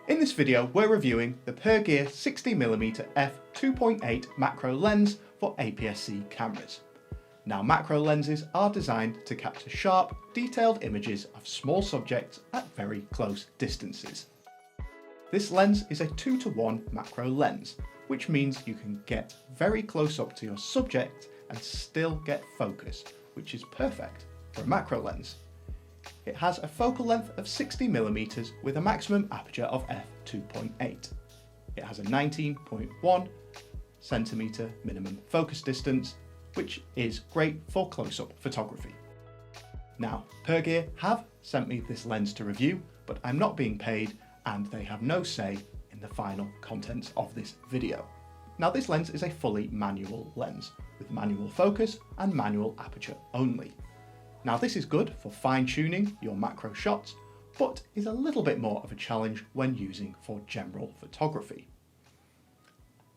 In this video we're reviewing the Pergear 60mm f2.8 macro lens for APS-C cameras. Now macro lenses are designed to capture sharp, detailed images of small subjects at very close distances. This lens is a 2:1 macro lens, which means you can get very close up to your subject and still get focus, which is perfect for a macro lens. It has a focal length of 60mm with a maximum aperture of f2.8. It has a 19.1 cm minimum focus distance, which is great for close-up photography. Now, Pergear have sent me this lens to review, but I'm not being paid and they have no say in the final contents of this video. Now, this lens is a fully manual lens with manual focus and manual aperture only. Now, this is good for fine-tuning your macro shots, but is a little bit more of a challenge when using for general photography.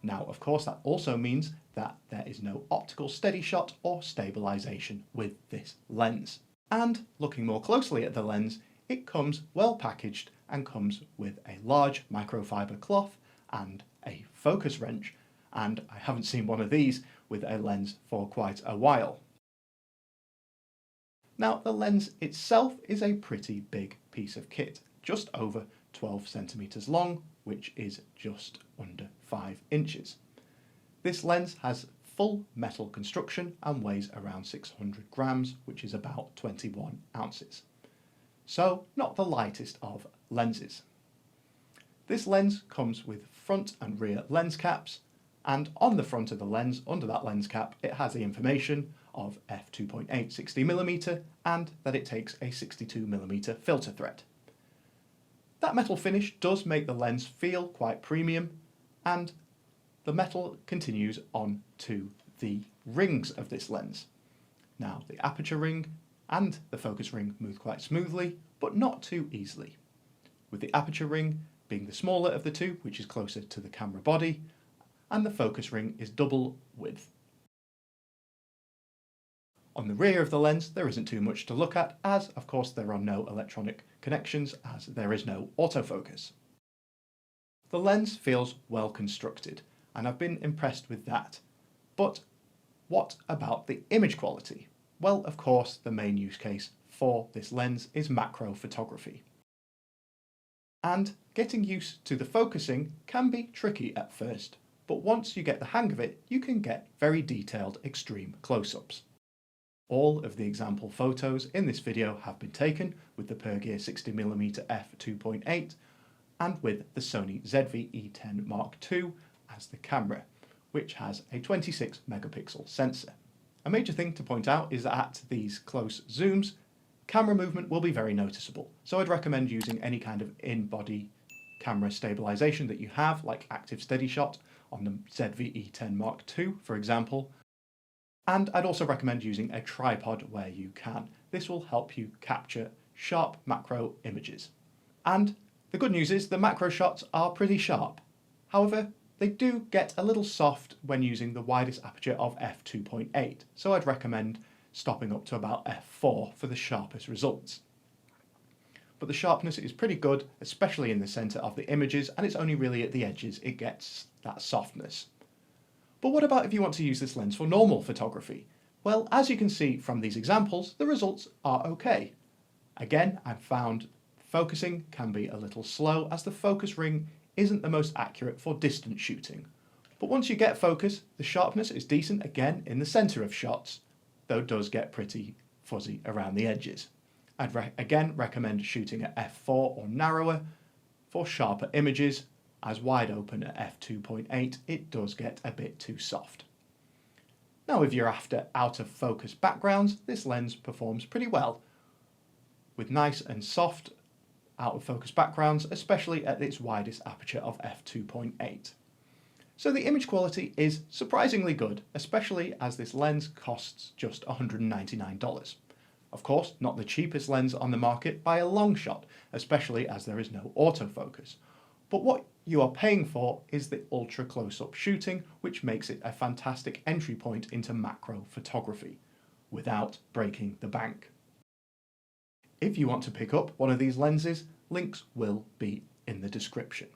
Now, of course, that also means that there is no optical steady shot or stabilization with this lens. And looking more closely at the lens, it comes well packaged and comes with a large microfiber cloth and a focus wrench, and I haven't seen one of these with a lens for quite a while. Now, the lens itself is a pretty big piece of kit, just over 12 centimeters long, which is just under 5 inches. This lens has full metal construction and weighs around 600 grams, which is about 21 ounces. So, not the lightest of lenses. This lens comes with front and rear lens caps, and on the front of the lens, under that lens cap, it has the information of f2.8 60mm and that it takes a 62mm filter thread. That metal finish does make the lens feel quite premium, and the metal continues on to the rings of this lens. Now, the aperture ring and the focus ring move quite smoothly, but not too easily, with the aperture ring being the smaller of the two, which is closer to the camera body, and the focus ring is double width. On the rear of the lens there isn't too much to look at, as of course there are no electronic connections, as there is no autofocus. The lens feels well constructed, and I've been impressed with that. But what about the image quality? Well, of course, the main use case for this lens is macro photography. And getting used to the focusing can be tricky at first, but once you get the hang of it, you can get very detailed extreme close-ups. All of the example photos in this video have been taken with the Pergear 60mm f2.8 and with the Sony ZV-E10 Mark II as the camera, which has a 26 megapixel sensor. A major thing to point out is that at these close zooms, camera movement will be very noticeable, so I'd recommend using any kind of in-body camera stabilization that you have, like active steady shot on the ZV-E10 Mark II, for example. And I'd also recommend using a tripod where you can. This will help you capture sharp macro images. And the good news is the macro shots are pretty sharp. However, they do get a little soft when using the widest aperture of f2.8, so I'd recommend stopping up to about f4 for the sharpest results. But the sharpness is pretty good, especially in the centre of the images, and it's only really at the edges it gets that softness. But what about if you want to use this lens for normal photography? Well, as you can see from these examples, the results are okay. Again, I've found focusing can be a little slow, as the focus ring isn't the most accurate for distance shooting. But once you get focus, the sharpness is decent again in the centre of shots, though it does get pretty fuzzy around the edges. I'd again recommend shooting at f4 or narrower for sharper images, as wide open at f2.8 it does get a bit too soft. Now, if you're after out of focus backgrounds, this lens performs pretty well, with nice and soft out of focus backgrounds, especially at its widest aperture of f2.8. So the image quality is surprisingly good, especially as this lens costs just $199. Of course, not the cheapest lens on the market by a long shot, especially as there is no autofocus. But what you are paying for is the ultra close-up shooting, which makes it a fantastic entry point into macro photography, without breaking the bank. If you want to pick up one of these lenses, links will be in the description.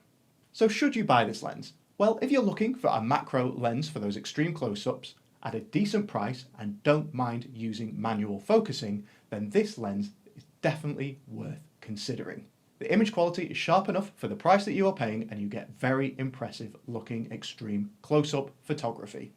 So should you buy this lens? Well, if you're looking for a macro lens for those extreme close-ups at a decent price and don't mind using manual focusing, then this lens is definitely worth considering. The image quality is sharp enough for the price that you are paying, and you get very impressive looking extreme close-up photography.